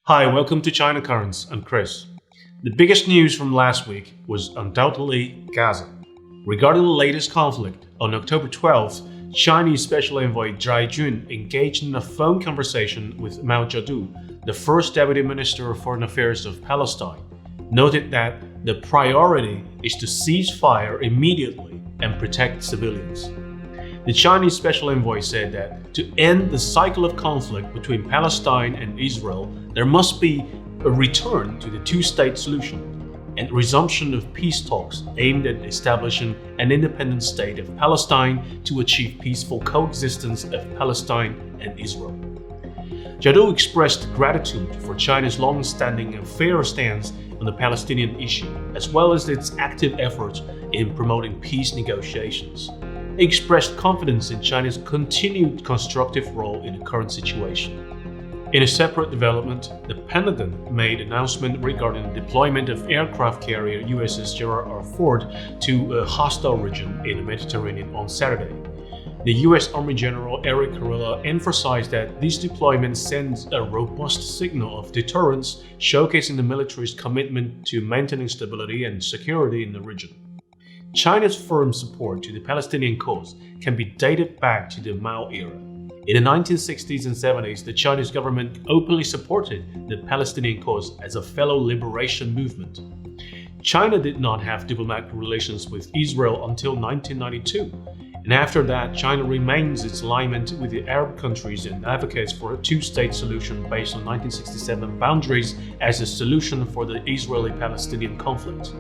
Hi, welcome to China Currents. I'm Chris. The biggest news from last week was undoubtedly Gaza. Regarding the latest conflict, on October 12th, Chinese Special Envoy Zhai Jun engaged in a phone conversation with Mao Zedong, the first Deputy Minister of Foreign Affairs of Palestine, noted that the priority is to cease fire immediately and protect civilians. The Chinese Special Envoy said that to end the cycle of conflict between Palestine and Israel, there must be a return to the two-state solution and resumption of peace talks aimed at establishing an independent state of Palestine to achieve peaceful coexistence of Palestine and Israel. Zedong expressed gratitude for China's long-standing and fair stance on the Palestinian issue, as well as its active efforts in promoting peace negotiations. He expressed confidence in China's continued constructive role in the current situation. In a separate development, the Pentagon made an announcement regarding the deployment of aircraft carrier USS Gerald R. Ford to a hostile region in the Mediterranean on Saturday. The U.S. Army General Eric Carrella emphasized that this deployment sends a robust signal of deterrence, showcasing the military's commitment to maintaining stability and security in the region. China's firm support to the Palestinian cause can be dated back to the Mao era. In the 1960s and 70s, the Chinese government openly supported the Palestinian cause as a fellow liberation movement. China did not have diplomatic relations with Israel until 1992, and after that, China remains its alignment with the Arab countries and advocates for a two-state solution based on 1967 boundaries as a solution for the Israeli-Palestinian conflict.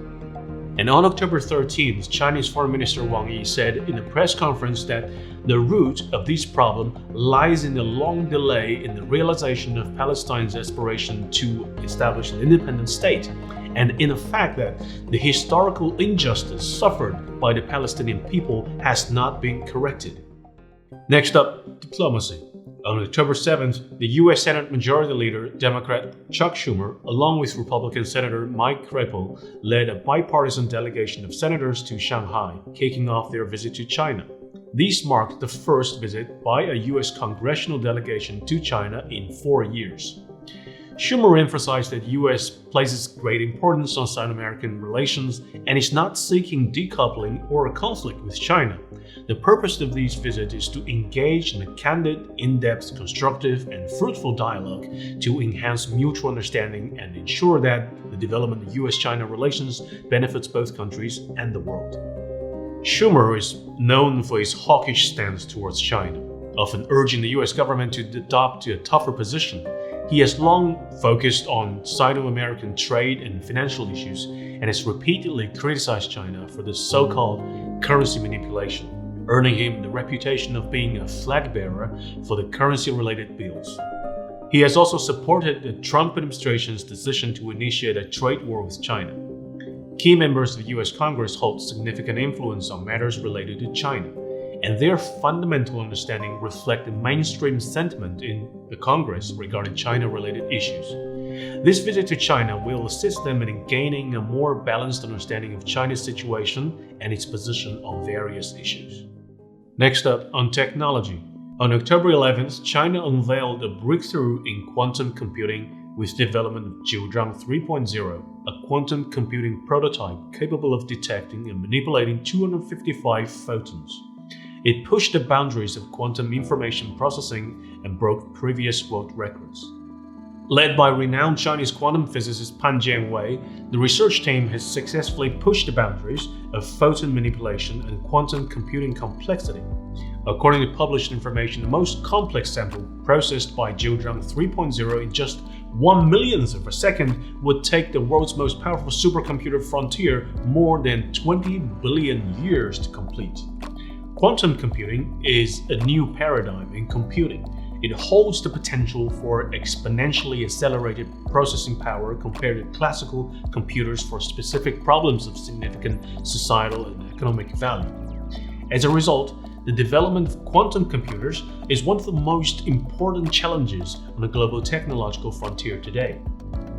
And on October 13th, Chinese Foreign Minister Wang Yi said in a press conference that the root of this problem lies in the long delay in the realization of Palestine's aspiration to establish an independent state, and in the fact that the historical injustice suffered by the Palestinian people has not been corrected. Next up, diplomacy. On October 7th, the U.S. Senate Majority Leader, Democrat Chuck Schumer, along with Republican Senator Mike Crapo, led a bipartisan delegation of senators to Shanghai, kicking off their visit to China. This marked the first visit by a U.S. congressional delegation to China in 4 years. Schumer emphasized that the U.S. places great importance on Sino-American relations and is not seeking decoupling or a conflict with China. The purpose of this visit is to engage in a candid, in-depth, constructive, and fruitful dialogue to enhance mutual understanding and ensure that the development of U.S.-China relations benefits both countries and the world. Schumer is known for his hawkish stance towards China, often urging the U.S. government to adopt a tougher position. He has long focused on Sino-American trade and financial issues and has repeatedly criticized China for the so-called currency manipulation, earning him the reputation of being a flag bearer for the currency-related bills. He has also supported the Trump administration's decision to initiate a trade war with China. Key members of the U.S. Congress hold significant influence on matters related to China, and their fundamental understanding reflect the mainstream sentiment in the Congress regarding China-related issues. This visit to China will assist them in gaining a more balanced understanding of China's situation and its position on various issues. Next up, on technology. On October 11th, China unveiled a breakthrough in quantum computing with development of Jiuzhang 3.0, a quantum computing prototype capable of detecting and manipulating 255 photons. It pushed the boundaries of quantum information processing and broke previous world records. Led by renowned Chinese quantum physicist Pan Jianwei, the research team has successfully pushed the boundaries of photon manipulation and quantum computing complexity. According to published information, the most complex sample processed by Jiuzhang 3.0 in just 1/1,000,000th of a second would take the world's most powerful supercomputer frontier more than 20 billion years to complete. Quantum computing is a new paradigm in computing. It holds the potential for exponentially accelerated processing power compared to classical computers for specific problems of significant societal and economic value. As a result, the development of quantum computers is one of the most important challenges on the global technological frontier today.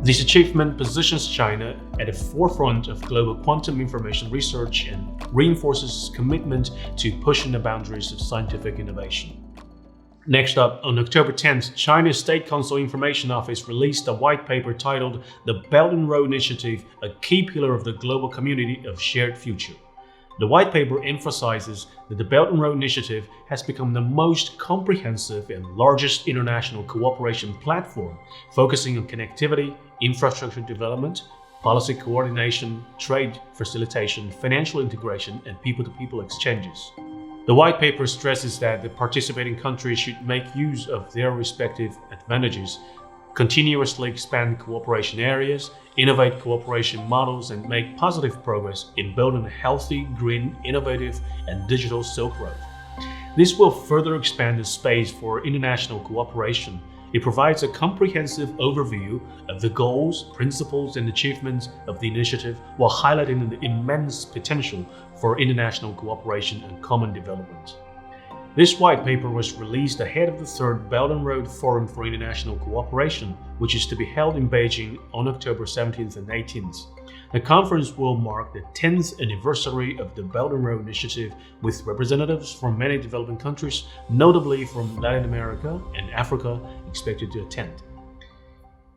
This achievement positions China at the forefront of global quantum information research and reinforces its commitment to pushing the boundaries of scientific innovation. Next up, on October 10th, China's State Council Information Office released a white paper titled The Belt and Road Initiative, a key pillar of the global community of shared future. The white paper emphasizes that the Belt and Road Initiative has become the most comprehensive and largest international cooperation platform, focusing on connectivity, infrastructure development, policy coordination, trade facilitation, financial integration, and people-to-people exchanges. The white paper stresses that the participating countries should make use of their respective advantages, continuously expand cooperation areas, innovate cooperation models, and make positive progress in building a healthy, green, innovative, and digital Silk Road. This will further expand the space for international cooperation. It provides a comprehensive overview of the goals, principles, and achievements of the initiative while highlighting the immense potential for international cooperation and common development. This white paper was released ahead of the third Belt and Road Forum for International Cooperation, which is to be held in Beijing on October 17th and 18th. The conference will mark the 10th anniversary of the Belt and Road Initiative, with representatives from many developing countries, notably from Latin America and Africa, expected to attend.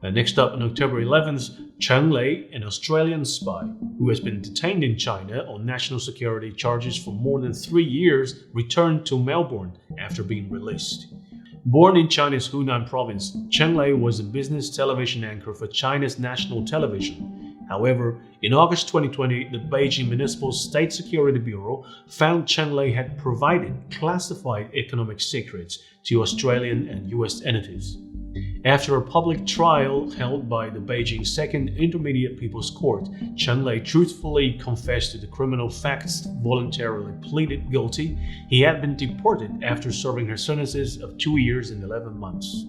Next up, on October 11th, Cheng Lei, an Australian spy who has been detained in China on national security charges for more than 3 years, returned to Melbourne after being released. Born in China's Hunan province, Cheng Lei was a business television anchor for China's national television. However, in August 2020, the Beijing Municipal State Security Bureau found Cheng Lei had provided classified economic secrets to Australian and US entities. After a public trial held by the Beijing Second Intermediate People's Court, Cheng Lei truthfully confessed to the criminal facts, voluntarily pleaded guilty. He had been deported after serving her sentences of 2 years and 11 months.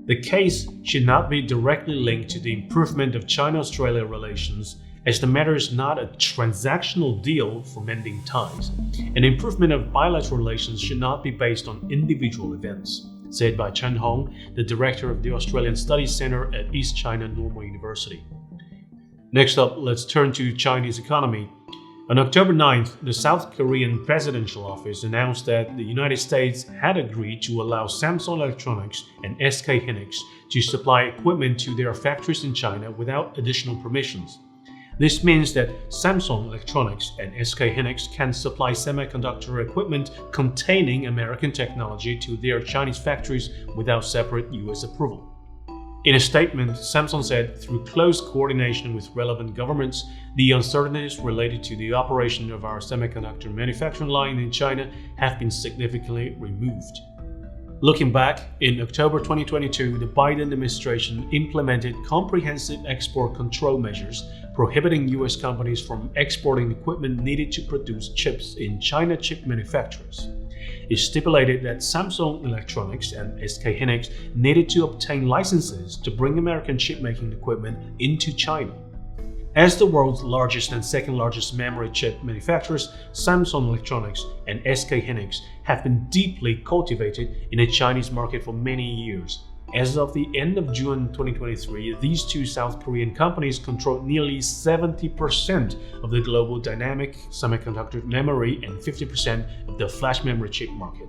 The case should not be directly linked to the improvement of China-Australia relations, as the matter is not a transactional deal for mending ties. An improvement of bilateral relations should not be based on individual events, said by Chen Hong, the director of the Australian Studies Center at East China Normal University. Next up, let's turn to Chinese economy. On October 9th, the South Korean Presidential Office announced that the United States had agreed to allow Samsung Electronics and SK Hynix to supply equipment to their factories in China without additional permissions. This means that Samsung Electronics and SK Hynix can supply semiconductor equipment containing American technology to their Chinese factories without separate US approval. In a statement, Samsung said, through close coordination with relevant governments, the uncertainties related to the operation of our semiconductor manufacturing line in China have been significantly removed. Looking back, in October 2022, the Biden administration implemented comprehensive export control measures prohibiting US companies from exporting equipment needed to produce chips in China chip manufacturers. It stipulated that Samsung Electronics and SK Hynix needed to obtain licenses to bring American chip-making equipment into China. As the world's largest and second largest memory chip manufacturers, Samsung Electronics and SK Hynix have been deeply cultivated in the Chinese market for many years. As of the end of June 2023, these two South Korean companies control nearly 70% of the global dynamic semiconductor memory and 50% of the flash memory chip market.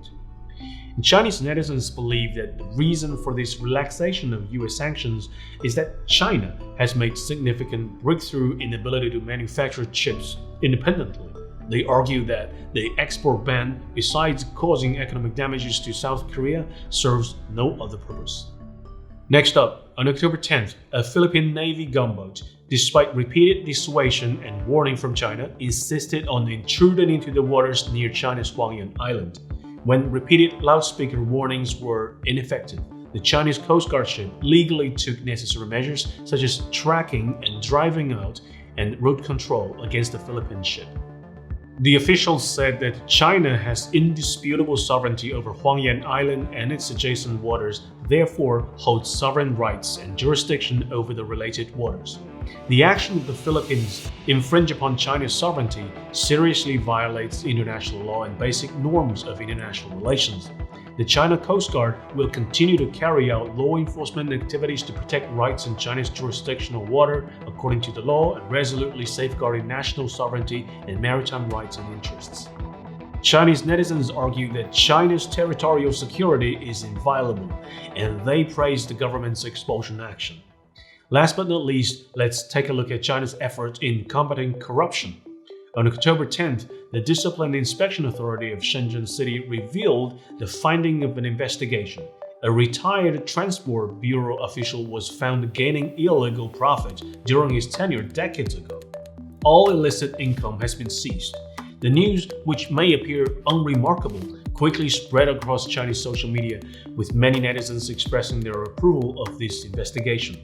Chinese netizens believe that the reason for this relaxation of US sanctions is that China has made significant breakthrough in the ability to manufacture chips independently. They argue that the export ban, besides causing economic damages to South Korea, serves no other purpose. Next up, on October 10th, a Philippine Navy gunboat, despite repeated dissuasion and warning from China, insisted on intruding into the waters near China's Huangyan Island. When repeated loudspeaker warnings were ineffective, the Chinese Coast Guard ship legally took necessary measures such as tracking and driving out and route control against the Philippine ship. The officials said that China has indisputable sovereignty over Huangyan Island and its adjacent waters, therefore holds sovereign rights and jurisdiction over the related waters. The action of the Philippines infringe upon China's sovereignty seriously violates international law and basic norms of international relations. The China Coast Guard will continue to carry out law enforcement activities to protect rights in China's jurisdictional water according to the law and resolutely safeguarding national sovereignty and maritime rights and interests. Chinese netizens argue that China's territorial security is inviolable, and they praise the government's expulsion action. Last but not least, let's take a look at China's efforts in combating corruption. On October 10th, the Discipline Inspection Authority of Shenzhen City revealed the finding of an investigation. A retired Transport Bureau official was found gaining illegal profit during his tenure decades ago. All illicit income has been seized. The news, which may appear unremarkable, quickly spread across Chinese social media, with many netizens expressing their approval of this investigation.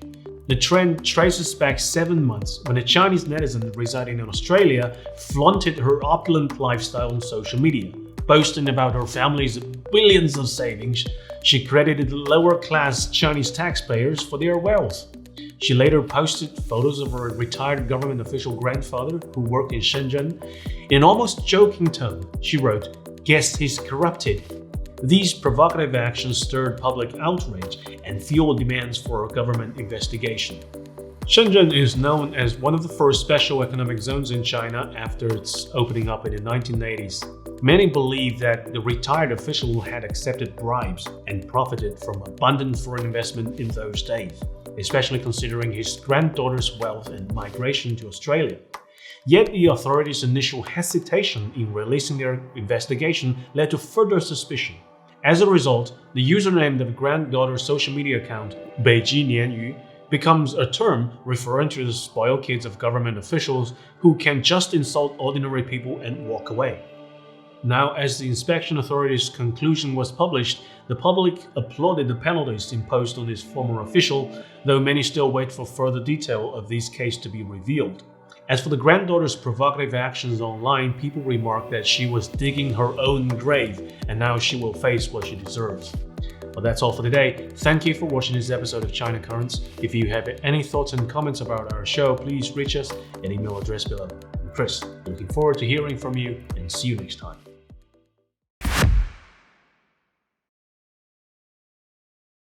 The trend traces back 7 months when a Chinese netizen residing in Australia flaunted her opulent lifestyle on social media. Boasting about her family's billions of savings, she credited lower-class Chinese taxpayers for their wealth. She later posted photos of her retired government official grandfather who worked in Shenzhen. In an almost joking tone, she wrote, "Guess he's corrupted." These provocative actions stirred public outrage and fueled demands for a government investigation. Shenzhen is known as one of the first special economic zones in China after its opening up in the 1980s. Many believe that the retired official had accepted bribes and profited from abundant foreign investment in those days, especially considering his granddaughter's wealth and migration to Australia. Yet the authorities' initial hesitation in releasing their investigation led to further suspicion. As a result, the username of the granddaughter's social media account, Beiji Nianyu, becomes a term referring to the spoiled kids of government officials who can just insult ordinary people and walk away. Now, as the inspection authority's conclusion was published, the public applauded the penalties imposed on this former official, though many still wait for further detail of this case to be revealed. As for the granddaughter's provocative actions online, people remarked that she was digging her own grave, and now she will face what she deserves. Well, that's all for today. Thank you for watching this episode of China Currents. If you have any thoughts and comments about our show, please reach us at email address below. I'm Chris, looking forward to hearing from you, and see you next time.